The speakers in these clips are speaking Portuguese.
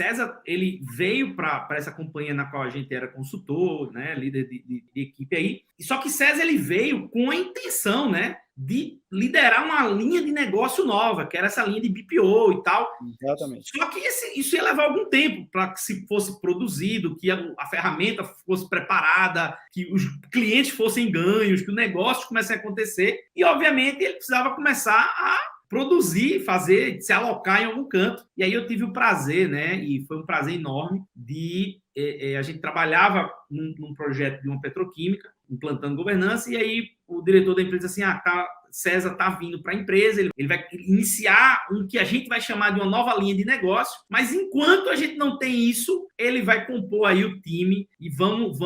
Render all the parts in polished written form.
César, ele veio para essa companhia na qual a gente era consultor, né, líder de equipe aí, e só que César ele veio com a intenção, né, de liderar uma linha de negócio nova, que era essa linha de BPO e tal. Exatamente. Só que isso ia levar algum tempo para que se fosse produzido, que a ferramenta fosse preparada, que os clientes fossem ganhos, que o negócio começasse a acontecer. E, obviamente, ele precisava começar a produzir, fazer, se alocar em algum canto. E aí eu tive o prazer, né? E foi um prazer enorme de... a gente trabalhava num projeto de uma petroquímica, implantando governança, e aí o diretor da empresa disse assim, César está vindo para a empresa, ele vai iniciar um que a gente vai chamar de uma nova linha de negócio, mas enquanto a gente não tem isso, ele vai compor aí o time e vamos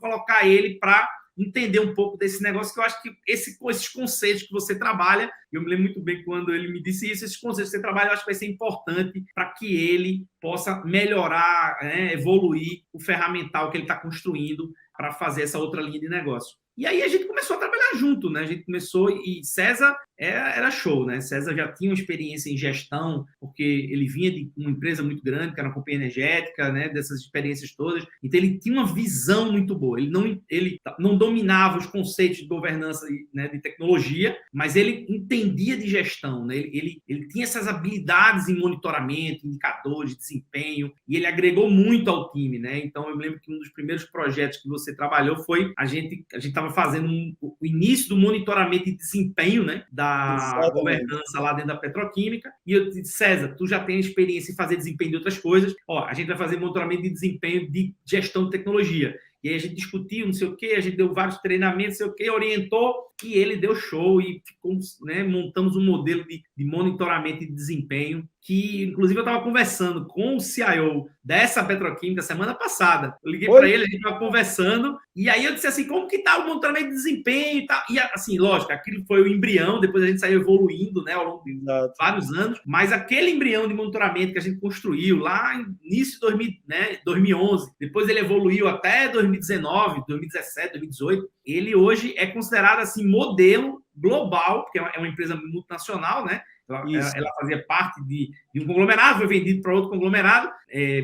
colocar ele para entender um pouco desse negócio, que eu acho que esses conceitos que você trabalha, eu me lembro muito bem quando ele me disse isso, esses conceitos que você trabalha, eu acho que vai ser importante para que ele possa melhorar, né, evoluir o ferramental que ele está construindo para fazer essa outra linha de negócio. E aí a gente começou a trabalhar junto, né? A gente começou e César era show, né? César já tinha uma experiência em gestão, porque ele vinha de uma empresa muito grande, que era uma companhia energética, né? Dessas experiências todas. Então ele tinha uma visão muito boa. Ele não dominava os conceitos de governança, né, de tecnologia, mas ele entendia de gestão, né? Ele tinha essas habilidades em monitoramento, indicadores, desempenho, e ele agregou muito ao time, né? Então eu me lembro que um dos primeiros projetos que você trabalhou foi a gente estava fazendo o início do monitoramento de desempenho, né, da governança lá dentro da petroquímica, e eu disse, César, tu já tem experiência em fazer desempenho de outras coisas, a gente vai fazer monitoramento de desempenho de gestão de tecnologia. E aí a gente discutiu, não sei o quê, a gente deu vários treinamentos, não sei o quê, orientou, e ele deu show e ficou, né, montamos um modelo de monitoramento de desempenho, que inclusive eu estava conversando com o CIO dessa petroquímica semana passada. Eu liguei para ele, a gente estava conversando, e aí eu disse assim, como que está o monitoramento de desempenho e tal? E assim, lógico, aquilo foi o embrião, depois a gente saiu evoluindo, né, ao longo de vários anos, mas aquele embrião de monitoramento que a gente construiu lá no início de 2011, depois ele evoluiu até 2019, 2017, 2018, ele hoje é considerado assim modelo global, porque é uma empresa multinacional, né? Ela fazia parte de um conglomerado, foi vendido para outro conglomerado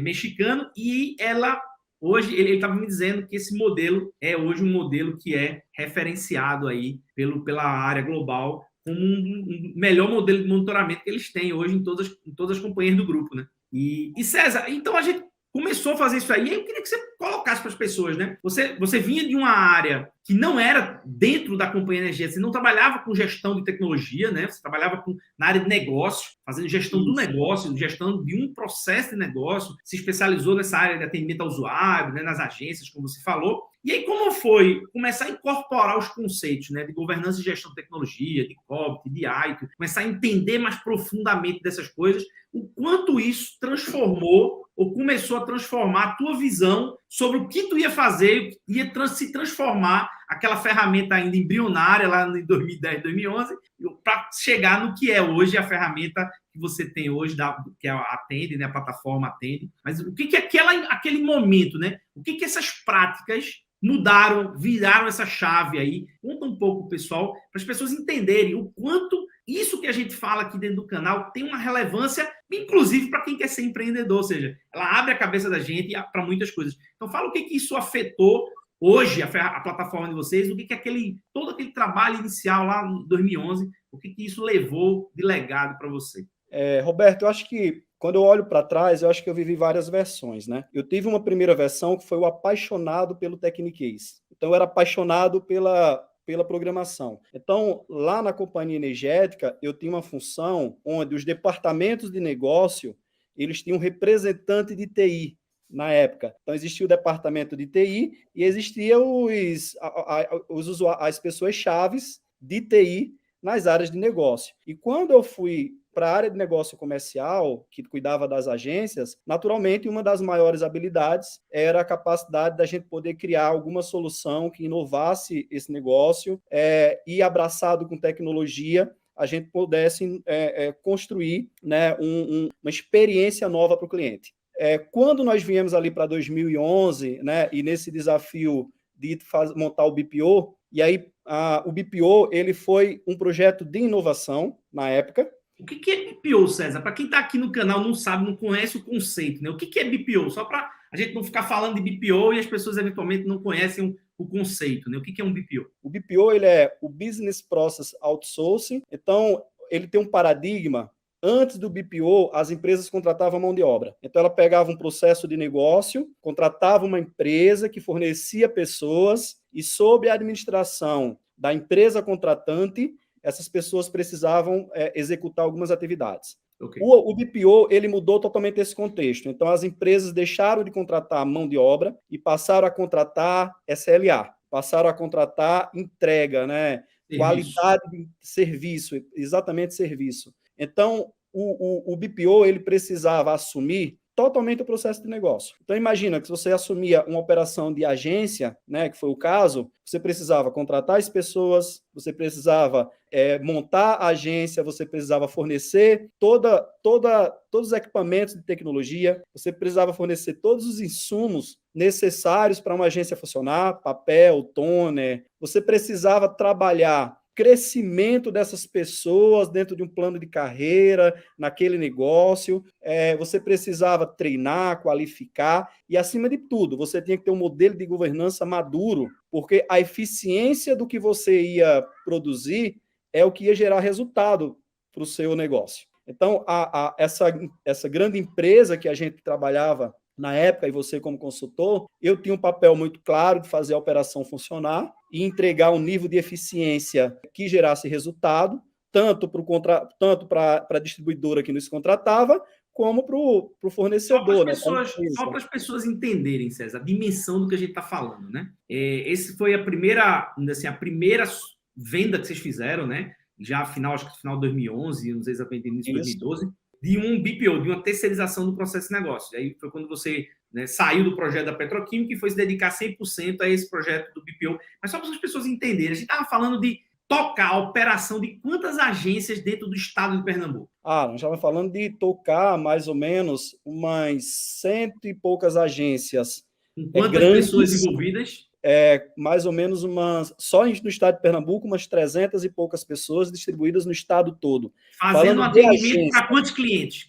mexicano, e ela hoje, ele estava me dizendo que esse modelo é hoje um modelo que é referenciado aí pela área global como um melhor modelo de monitoramento que eles têm hoje em todas as companhias do grupo, né? E César, então a gente começou a fazer isso aí, e eu queria que você colocasse para as pessoas, né? Você vinha de uma área que não era dentro da companhia energética, você não trabalhava com gestão de tecnologia, né? Você trabalhava na área de negócio, fazendo gestão do negócio, gestão de um processo de negócio, se especializou nessa área de atendimento ao usuário, né? Nas agências, como você falou. E aí, como foi começar a incorporar os conceitos, né, de governança e gestão de tecnologia, de COBIT, de ITIL, começar a entender mais profundamente dessas coisas, o quanto isso transformou ou começou a transformar a tua visão sobre o que tu ia fazer, ia se transformar aquela ferramenta ainda embrionária lá em 2010, 2011, para chegar no que é hoje a ferramenta que você tem hoje, que é a Atende, né, a plataforma Atende. Mas o que é aquele momento, né? O que essas práticas mudaram, viraram essa chave aí? Conta um pouco, pessoal, para as pessoas entenderem o quanto isso que a gente fala aqui dentro do canal tem uma relevância, inclusive para quem quer ser empreendedor, ou seja, ela abre a cabeça da gente para muitas coisas. Então, fala o que isso afetou hoje a plataforma de vocês, o que todo aquele trabalho inicial lá em 2011, o que isso levou de legado para você? Roberto, eu acho que quando eu olho para trás, eu acho que eu vivi várias versões, né? Eu tive uma primeira versão que foi o apaixonado pelo Techniquez. Então, eu era apaixonado pela programação. Então, lá na companhia energética, eu tinha uma função onde os departamentos de negócio, eles tinham um representante de TI na época. Então, existia o departamento de TI e existia as pessoas chaves de TI nas áreas de negócio. E quando eu fui para a área de negócio comercial, que cuidava das agências, naturalmente, uma das maiores habilidades era a capacidade da gente poder criar alguma solução que inovasse esse negócio e, abraçado com tecnologia, a gente pudesse construir, né, uma experiência nova para o cliente. Quando nós viemos ali para 2011, né, e nesse desafio de montar o BPO, e aí o BPO ele foi um projeto de inovação na época, O que é BPO, César? Para quem está aqui no canal não sabe, não conhece o conceito, né? O que é BPO? Só para a gente não ficar falando de BPO e as pessoas eventualmente não conhecem o conceito, né? O que é um BPO? O BPO ele é o Business Process Outsourcing. Então, ele tem um paradigma. Antes do BPO, as empresas contratavam mão de obra. Então, ela pegava um processo de negócio, contratava uma empresa que fornecia pessoas e, sob a administração da empresa contratante, essas pessoas precisavam executar algumas atividades. Okay. O BPO ele mudou totalmente esse contexto. Então, as empresas deixaram de contratar mão de obra e passaram a contratar SLA, passaram a contratar entrega, né? Qualidade de serviço, exatamente serviço. Então, o BPO ele precisava assumir totalmente o processo de negócio. Então, imagina que se você assumia uma operação de agência, né, que foi o caso, você precisava contratar as pessoas, você precisava montar a agência, você precisava fornecer todos os equipamentos de tecnologia, você precisava fornecer todos os insumos necessários para uma agência funcionar, papel, toner, você precisava trabalhar crescimento dessas pessoas dentro de um plano de carreira, naquele negócio, você precisava treinar, qualificar, e acima de tudo, você tinha que ter um modelo de governança maduro, porque a eficiência do que você ia produzir é o que ia gerar resultado para o seu negócio. Então, essa grande empresa que a gente trabalhava na época, e você como consultor, eu tinha um papel muito claro de fazer a operação funcionar e entregar um nível de eficiência que gerasse resultado, tanto para a distribuidora que nos contratava, como para o fornecedor. Só para as pessoas entenderem, César, a dimensão do que a gente está falando, né? Esse foi a primeira venda que vocês fizeram, né? Já acho que final de 2011, não sei exatamente início de 2012, de um BPO, de uma terceirização do processo de negócio. Aí foi quando você saiu do projeto da Petroquímica e foi se dedicar 100% a esse projeto do BPO. Mas só para as pessoas entenderem, a gente estava falando de tocar a operação de quantas agências dentro do estado de Pernambuco? Nós estávamos falando de tocar mais ou menos umas 100 e poucas agências. Com quantas pessoas envolvidas? Mais ou menos só no estado de Pernambuco, umas 300 e poucas pessoas distribuídas no estado todo. Fazendo atendimento para quantos clientes?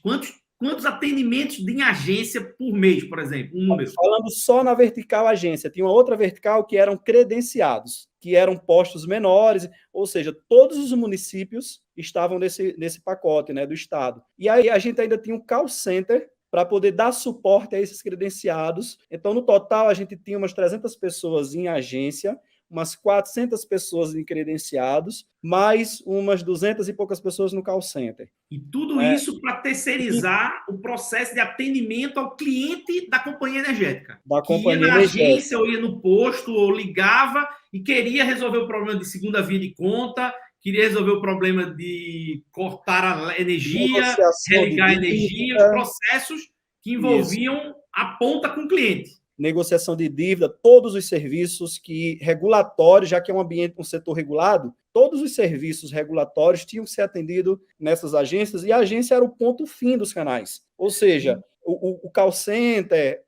Quantos atendimentos em agência por mês, por exemplo? Um número. Falando só na vertical agência. Tinha uma outra vertical que eram credenciados, que eram postos menores, ou seja, todos os municípios estavam nesse pacote, né, do estado. E aí a gente ainda tinha um call center para poder dar suporte a esses credenciados. Então, no total, a gente tinha umas 300 pessoas em agência, umas 400 pessoas em credenciados, mais umas 200 e poucas pessoas no call center. E tudo isso para terceirizar o processo de atendimento ao cliente da companhia energética. Ia na agência, ou ia no posto, ou ligava e queria resolver o problema de segunda via de conta, queria resolver o problema de cortar a energia, religar a energia, os processos que envolviam a ponta com o cliente. Negociação de dívida, todos os serviços regulatórios, já que é um setor regulado, todos os serviços regulatórios tinham que ser atendidos nessas agências, e a agência era o ponto fim dos canais. Ou seja, o call center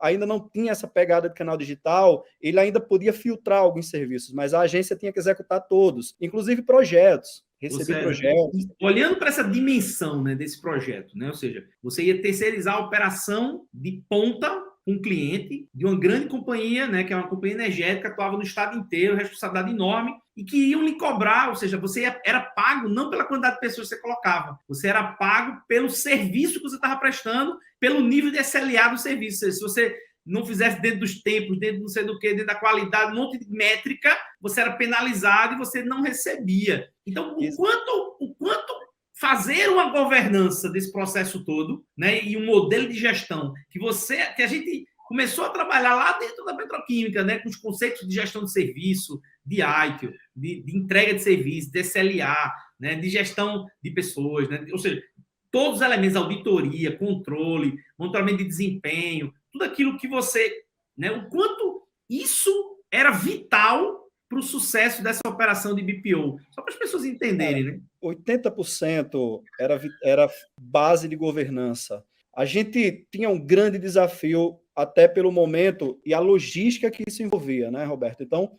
ainda não tinha essa pegada de canal digital, ele ainda podia filtrar alguns serviços, mas a agência tinha que executar todos, inclusive projetos. Receber projetos. Olhando para essa dimensão, né, desse projeto, né, ou seja, você ia terceirizar a operação de ponta um cliente de uma grande companhia, né, que é uma companhia energética, atuava no estado inteiro, responsabilidade enorme, e que iam lhe cobrar, ou seja, você era pago não pela quantidade de pessoas que você colocava, você era pago pelo serviço que você estava prestando, pelo nível de SLA do serviço. Se você não fizesse dentro dos tempos, dentro não sei do que, dentro da qualidade, um monte de métrica, você era penalizado e você não recebia. Então, o quanto fazer uma governança desse processo todo, né, e um modelo de gestão que a gente começou a trabalhar lá dentro da Petroquímica, né, com os conceitos de gestão de serviço, de ITIL, de entrega de serviço, de SLA, né, de gestão de pessoas, né, ou seja, todos os elementos, auditoria, controle, monitoramento de desempenho, tudo aquilo que você, né, o quanto isso era vital para o sucesso dessa operação de BPO. Só para as pessoas entenderem, né? 80% era base de governança. A gente tinha um grande desafio até pelo momento e a logística que isso envolvia, né, Roberto? Então,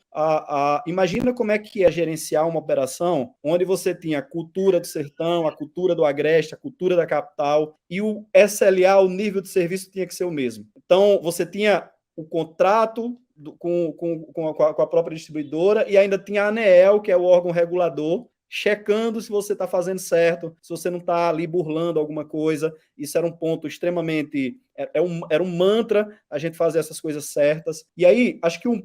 imagina como é que é gerenciar uma operação onde você tinha a cultura do sertão, a cultura do agreste, a cultura da capital, e o SLA, o nível de serviço, tinha que ser o mesmo. Então, você tinha o contrato com a própria distribuidora e ainda tinha a ANEEL, que é o órgão regulador, checando se você está fazendo certo, se você não está ali burlando alguma coisa. Isso era um ponto extremamente... Era um mantra a gente fazer essas coisas certas. E aí, acho que um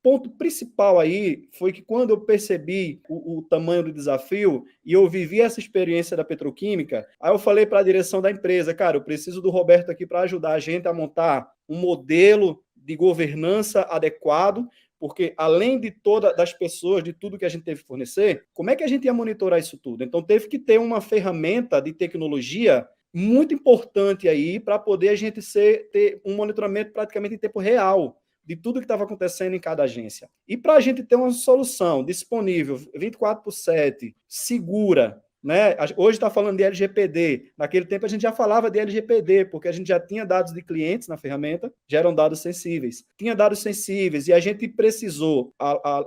ponto principal aí foi que quando eu percebi o tamanho do desafio e eu vivi essa experiência da petroquímica, aí eu falei para a direção da empresa, cara, eu preciso do Roberto aqui para ajudar a gente a montar um modelo de governança adequado, porque além de todas das pessoas, de tudo que a gente teve que fornecer, como é que a gente ia monitorar isso tudo? Então teve que ter uma ferramenta de tecnologia muito importante aí para poder a gente ter um monitoramento praticamente em tempo real de tudo que estava acontecendo em cada agência. E para a gente ter uma solução disponível 24/7, segura, né? Hoje está falando de LGPD. Naquele tempo a gente já falava de LGPD, porque a gente já tinha dados de clientes na ferramenta, já eram dados sensíveis. Tinha dados sensíveis e a gente precisou,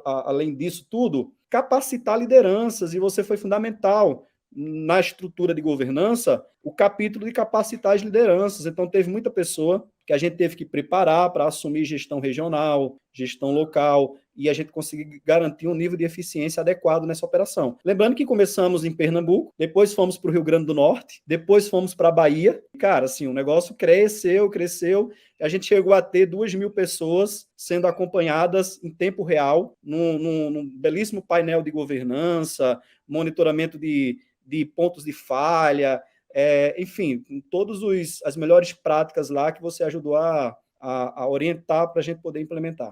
além disso tudo, capacitar lideranças, e você foi fundamental na estrutura de governança, o capítulo de capacitar as lideranças. Então, teve muita pessoa que a gente teve que preparar para assumir gestão regional, gestão local, e a gente conseguir garantir um nível de eficiência adequado nessa operação. Lembrando que começamos em Pernambuco, depois fomos para o Rio Grande do Norte, depois fomos para a Bahia. Cara, assim, o negócio cresceu, a gente chegou a ter 2.000 pessoas sendo acompanhadas em tempo real, num belíssimo painel de governança, monitoramento de pontos de falha, enfim, todas as melhores práticas lá que você ajudou a orientar para a gente poder implementar.